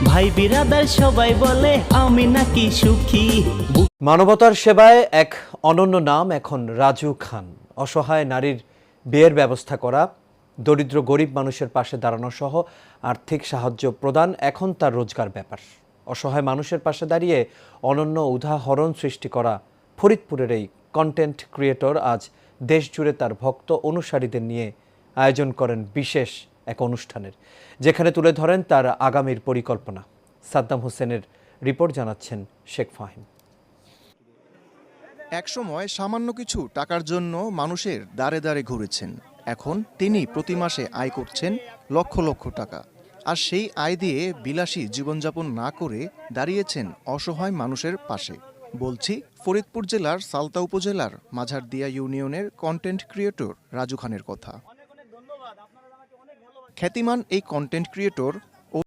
ভাই বিরাদার সবাই বলে আমি নাকি সুখী। মানবতার সেবায় এক অনন্য নাম এখন রাজু খান। অসহায় নারীর বিয়ের ব্যবস্থা করা, দরিদ্র গরিব মানুষের পাশে দাঁড়ানো সহ আর্থিক সাহায্য প্রদান এখন তার রোজগার ব্যাপার। অসহায় মানুষের পাশে দাঁড়িয়ে অনন্য উদাহরণ সৃষ্টি করা ফরিদপুরের এই কন্টেন্ট ক্রিয়েটর আজ দেশজুড়ে তার ভক্ত অনুসারীদের নিয়ে আয়োজন করেন বিশেষ এক অনুষ্ঠানের, যেখানে তুলে ধরেন তার আগামীর পরিকল্পনা। সাদ্দাম হোসেনের রিপোর্ট জানাচ্ছেন শেখ ফাহিম। একসময় সামান্য কিছু টাকার জন্য মানুষের দাঁড়ে দাঁড়ে ঘুরেছেন। এখন তিনি প্রতি মাসে আয় করছেন লক্ষ লক্ষ টাকা। আর সেই আয় দিয়ে বিলাসী জীবনযাপন না করে দাঁড়িয়েছেন অসহায় মানুষের পাশে। বলছি ফরিদপুর জেলার সালতা উপজেলার মাঝারদিয়া ইউনিয়নের কন্টেন্ট ক্রিয়েটর রাজু খানের কথা। খ্যাতিমান এই কন্টেন্ট ক্রিয়েটর